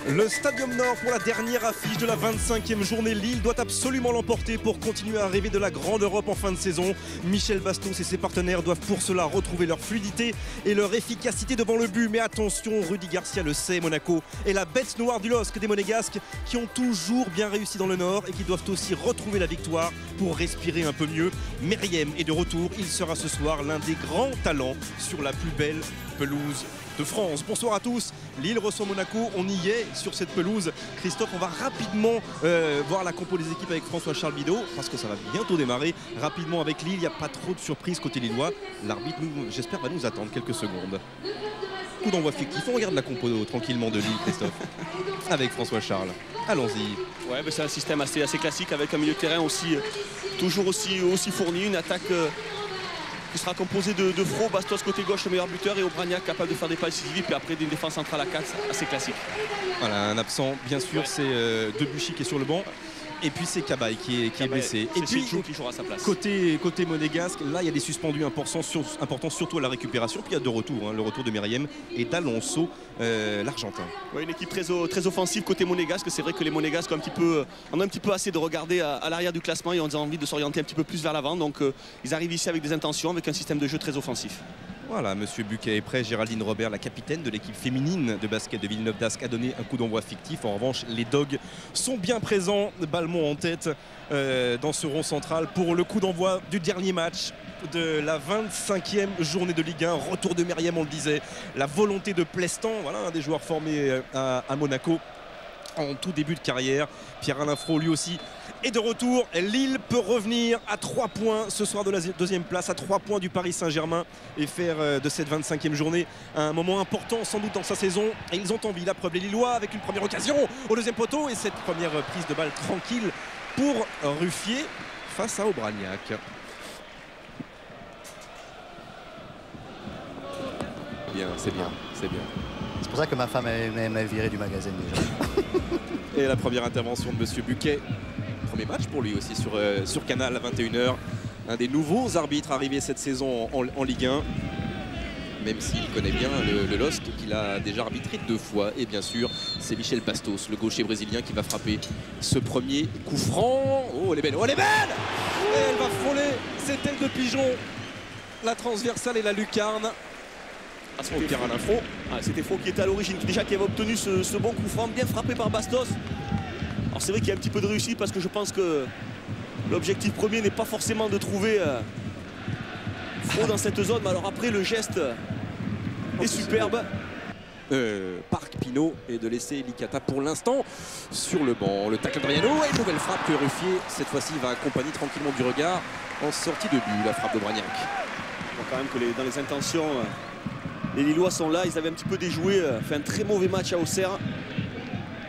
Le Stadium Nord pour la dernière affiche de la 25e journée. Lille doit absolument l'emporter pour continuer à rêver de la grande Europe en fin de saison. Michel Bastos et ses partenaires doivent pour cela retrouver leur fluidité et leur efficacité devant le but. Mais attention, Rudy Garcia le sait, Monaco est la bête noire du LOSC des Monégasques qui ont toujours bien réussi dans le Nord et qui doivent aussi retrouver la victoire pour respirer un peu mieux. Meriem est de retour, il sera ce soir l'un des grands talents sur la plus belle pelouse de France. Bonsoir à tous, Lille reçoit Monaco, on y est sur cette pelouse. Christophe, on va rapidement voir la compo des équipes avec François-Charles Bidot parce que ça va bientôt démarrer rapidement avec Lille. Il n'y a pas trop de surprises côté lillois. L'arbitre, j'espère, va nous attendre quelques secondes. Coup d'envoi fictif, on regarde la compo tranquillement de Lille, Christophe, avec François-Charles. Allons-y. Ouais, c'est un système assez classique avec un milieu de terrain aussi, toujours aussi fourni, une attaque qui sera composé de Fro, Bastos côté gauche le meilleur buteur et Obraniak capable de faire des passes décisives, puis après d'une défense centrale à 4 assez classique. Voilà, un absent bien sûr, ouais. C'est Debuchy qui est sur le banc. Et puis c'est Cabaye qui est blessé. Et puis qui jouera à sa place. Côté monégasque, là il y a des suspendus importants surtout à la récupération. Puis il y a deux retours, le retour de Meriem et d'Alonso, l'Argentin. Ouais, une équipe très offensive côté monégasque. C'est vrai que les monégasques ont un petit peu assez de regarder à l'arrière du classement et ont envie de s'orienter un petit peu plus vers l'avant. Donc ils arrivent ici avec des intentions, avec un système de jeu très offensif. Voilà, Monsieur Buquet est prêt. Géraldine Robert, la capitaine de l'équipe féminine de basket de Villeneuve d'Ascq, a donné un coup d'envoi fictif. En revanche, les Dogs sont bien présents. Balmont en tête dans ce rond central pour le coup d'envoi du dernier match de la 25e journée de Ligue 1. Retour de Meriem, on le disait. La volonté de Plestan, voilà, un des joueurs formés à Monaco en tout début de carrière. Pierre-Alain Fro, lui aussi, est de retour. Lille peut revenir à 3 points ce soir de la deuxième place, à 3 points du Paris Saint-Germain et faire de cette 25e journée un moment important sans doute dans sa saison. Et ils ont envie, la preuve, les Lillois avec une première occasion au deuxième poteau et cette première prise de balle tranquille pour Ruffier face à Obraniak. Bien, c'est bien, c'est bien. C'est pour ça que ma femme m'a viré du magazine déjà. Et la première intervention de Monsieur Buquet. Premier match pour lui aussi sur Canal à 21 h. Un des nouveaux arbitres arrivés cette saison en Ligue 1. Même s'il connaît bien le LOSC qu'il a déjà arbitré 2 fois. Et bien sûr, c'est Michel Bastos, le gaucher brésilien, qui va frapper ce premier coup franc. Oh, elle est belle, oh, elle est belle! Et elle va frôler cette aile de pigeon. La transversale et la lucarne. Pierre-Alain Fro. C'était Fro qui était à l'origine, qui avait obtenu ce bon coup franc, bien frappé par Bastos. Alors c'est vrai qu'il y a un petit peu de réussite parce que je pense que l'objectif premier n'est pas forcément de trouver Fro dans cette zone, mais alors après le geste est superbe. Parc Pinot et de laisser Licata pour l'instant sur le banc. Le tacle d'Adriano et une nouvelle frappe que Ruffier cette fois-ci va accompagner tranquillement du regard en sortie de but, la frappe de Bragnac. On voit quand même que dans les intentions, les Lillois sont là, ils avaient un petit peu déjoué, fait un très mauvais match à Auxerre.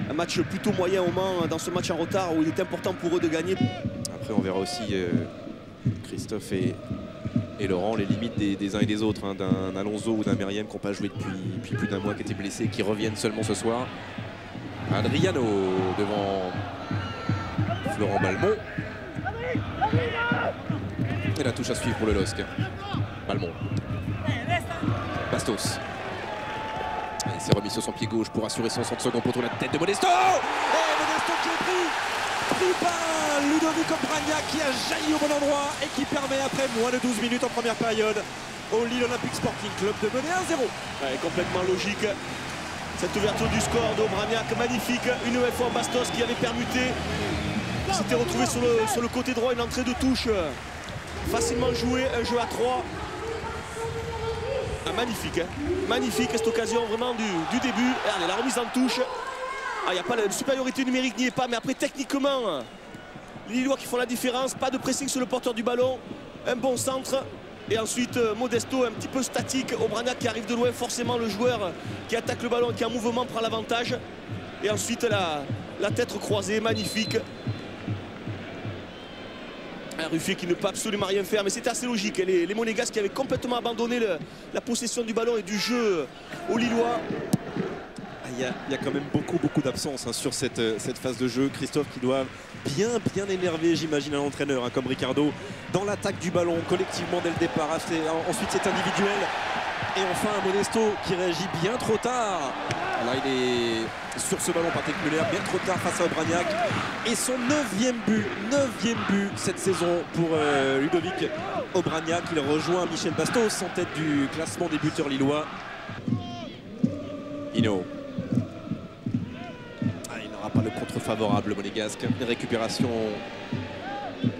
Un match plutôt moyen au Mans dans ce match en retard où il est important pour eux de gagner. Après on verra aussi Christophe et Laurent les limites des uns et des autres, d'un Alonso ou d'un Meriem qui n'ont pas joué depuis plus d'un mois, qui étaient blessés, qui reviennent seulement ce soir. Adriano devant Florent Balmont. Et la touche à suivre pour le LOSC. Balmont. Bastos. Il s'est remis sur son pied gauche pour assurer son centre second poteau, la tête de Modesto. Et Modesto qui est pris par Ludovic Obraniak qui a jailli au bon endroit et qui permet après moins de 12 minutes en première période au Lille Olympique Sporting Club de mener 1-0. Ouais, complètement logique. Cette ouverture du score d'Obraniak, magnifique. Une nouvelle fois Bastos qui avait permuté. S'était retrouvé sur le côté droit, une entrée de touche facilement jouée, un jeu à 3. Magnifique, magnifique cette occasion vraiment du début. Regardez, la remise en touche. Il n'y a pas de supériorité numérique, n'y est pas, mais après techniquement, les Lillois qui font la différence. Pas de pressing sur le porteur du ballon, un bon centre. Et ensuite Modesto un petit peu statique. Obraniak qui arrive de loin, forcément le joueur qui attaque le ballon, qui est en mouvement, prend l'avantage. Et ensuite la tête croisée, magnifique. Un Ruffier qui ne peut absolument rien faire, mais c'était assez logique. Les Monégasques qui avaient complètement abandonné la possession du ballon et du jeu aux Lillois. Il y a quand même beaucoup d'absence sur cette phase de jeu. Christophe qui doit bien énerver, j'imagine, un entraîneur comme Ricardo dans l'attaque du ballon collectivement dès le départ. Ensuite c'est individuel. Et enfin un Modesto qui réagit bien trop tard. Là il est sur ce ballon, Patrick Muller, bien trop tard face à Obraniak. Et son 9e but cette saison pour Ludovic Obraniak. Il rejoint Michel Bastos en tête du classement des buteurs lillois. Hino. Il n'aura pas le contre favorable, le monégasque. Récupération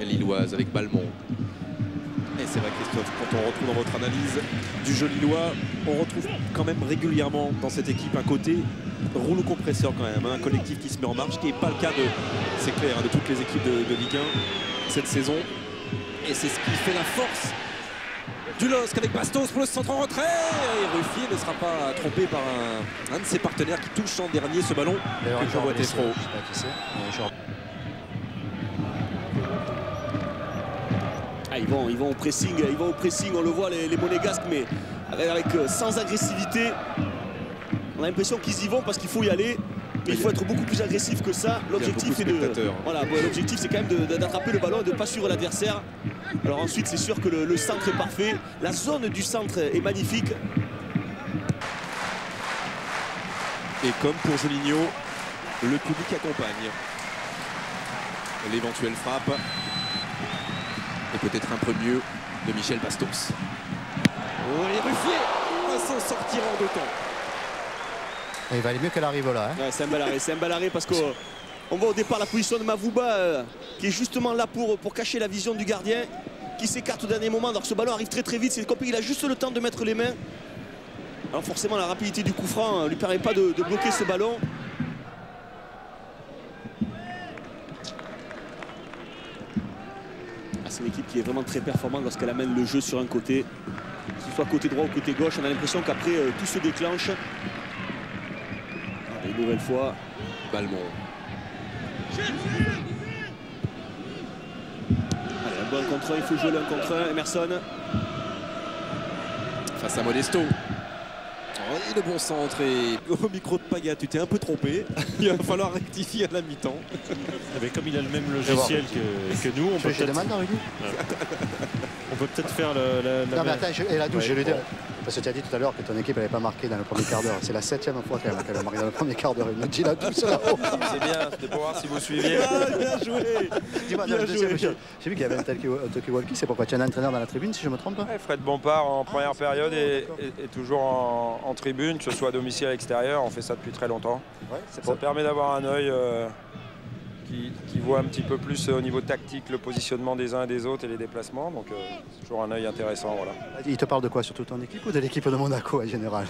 lilloise avec Balmont. Et c'est vrai, Christophe, quand on retrouve dans votre analyse du jeu lillois, on retrouve quand même régulièrement dans cette équipe un côté rouleau compresseur quand même, un collectif qui se met en marche, qui n'est pas le cas c'est clair, de toutes les équipes de Ligue 1 cette saison. Et c'est ce qui fait la force du LOSC avec Bastos pour le centre en retrait. Et Ruffier ne sera pas trompé par un de ses partenaires qui touche en dernier ce ballon. Que je vois Testro. Ils vont au pressing, on le voit les monégasques, mais avec sans agressivité. On a l'impression qu'ils y vont parce qu'il faut y aller, mais il faut être beaucoup plus agressif que ça. L'objectif l'objectif c'est quand même d'attraper le ballon et de ne pas suivre l'adversaire. Alors ensuite c'est sûr que le centre est parfait, la zone du centre est magnifique. Et comme pour Juninho, le public accompagne l'éventuelle frappe. Et peut-être un peu mieux de Michel Bastos. Et Ruffier va s'en sortir en 2 temps. Et il valait mieux qu'elle arrive là. Ouais, c'est un bel arrêt parce qu'on voit au départ la position de Mavouba qui est justement là pour cacher la vision du gardien, qui s'écarte au dernier moment. Alors ce ballon arrive très vite, c'est compliqué, il a juste le temps de mettre les mains. Alors forcément la rapidité du coup franc ne lui permet pas de bloquer ce ballon. C'est une équipe qui est vraiment très performante lorsqu'elle amène le jeu sur un côté, qu'il soit côté droit ou côté gauche. On a l'impression qu'après tout se déclenche. Une nouvelle fois, Balmont. Allez, un bon contre 1, il faut jouer le 1 contre 1. Emerson. Face à Modesto. Et le bon centre. Et au micro de Paga, tu t'es un peu trompé. Il va falloir rectifier à la mi-temps. Mais comme il a le même logiciel que nous, on peut peut-être faire non mais attends, et la douche, je vais lui dire. Parce que tu as dit tout à l'heure que ton équipe n'avait pas marqué dans le premier quart d'heure. C'est la 7e fois qu'elle a marqué dans le premier quart d'heure. Il me dit la douce là-haut. C'est bien, c'était pour voir si vous suiviez. Bien joué. Dis-moi, j'ai vu qu'il y avait un talkie-walkie. C'est pourquoi tu as un entraîneur dans la tribune, si je ne me trompe pas. Ouais, Fred Bompard en première période et toujours en tribune, que ce soit à domicile à l'extérieur. On fait ça depuis très longtemps. Ouais, ça permet d'avoir un œil qui voit un petit peu plus au niveau tactique le positionnement des uns et des autres et les déplacements. Donc c'est toujours un œil intéressant. Voilà. Il te parle de quoi? Surtout ton équipe ou de l'équipe de Monaco en général?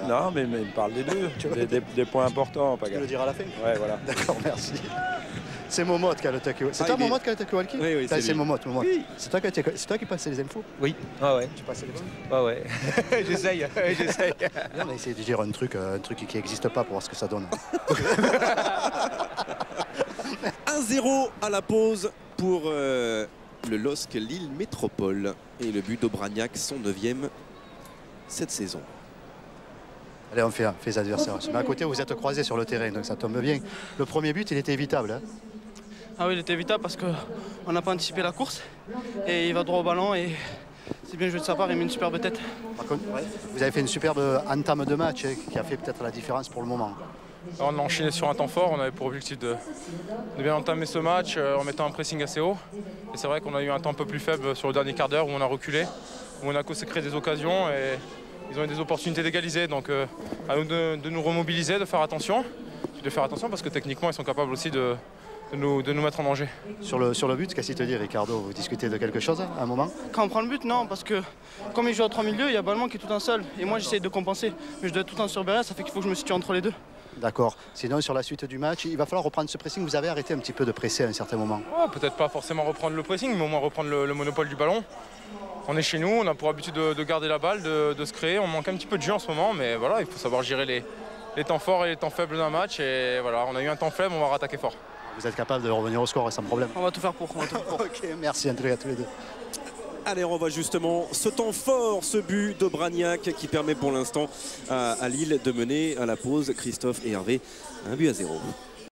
Non, mais il parle des deux. des points importants. Tu veux le dire à la fin? Ouais, voilà. D'accord, merci. C'est Momot qui a le talkie-walkie. C'est toi Momot qui a le talkie-walkie? Oui, c'est Momot. Oui. C'est toi qui passais les infos? Oui. Ah ouais. Tu passais les bonnes? Ouais. J'essaye. On a essayé de dire un truc qui n'existe pas pour voir ce que ça donne. 1-0 à la pause pour le LOSC Lille Métropole. Et le but d'Obraniak, son 9e cette saison. Allez, on fait les adversaires. Mais à côté, vous êtes croisés sur le terrain, donc ça tombe bien. Le premier but, il était évitable. Hein. Ah oui, il était évitable parce qu'on n'a pas anticipé la course. Et il va droit au ballon et c'est bien joué de sa part, il met une superbe tête. Par contre, vous avez fait une superbe entame de match qui a fait peut-être la différence pour le moment. On a enchaîné sur un temps fort, on avait pour objectif de bien entamer ce match en mettant un pressing assez haut. Et c'est vrai qu'on a eu un temps un peu plus faible sur le dernier quart d'heure où on a reculé. Où Monaco s'est créé des occasions et ils ont eu des opportunités d'égaliser. Donc à nous de nous remobiliser, de faire attention. De faire attention parce que techniquement ils sont capables aussi de nous mettre en danger. Sur le but, qu'est-ce qu'il te dit Ricardo? Vous discutez de quelque chose à un moment? Quand on prend le but, non, parce que comme il joue à 3 milieux, il y a Balmont qui est tout un seul. Et moi j'essaie de compenser. Mais je dois être tout un sur Béret, ça fait qu'il faut que je me situe entre les deux. D'accord. Sinon, sur la suite du match, il va falloir reprendre ce pressing. Vous avez arrêté un petit peu de presser à un certain moment. Ouais, peut-être pas forcément reprendre le pressing, mais au moins reprendre le monopole du ballon. On est chez nous, on a pour habitude de garder la balle, de se créer. On manque un petit peu de jeu en ce moment, mais voilà, il faut savoir gérer les temps forts et les temps faibles d'un match. Et voilà, on a eu un temps faible, on va rattaquer fort. Vous êtes capable de revenir au score sans problème? On va tout faire pour. Ok, merci à tous les deux. Allez, on voit justement ce temps fort, ce but d'Obraniak qui permet pour l'instant à Lille de mener à la pause, Christophe et Hervé, 1-0.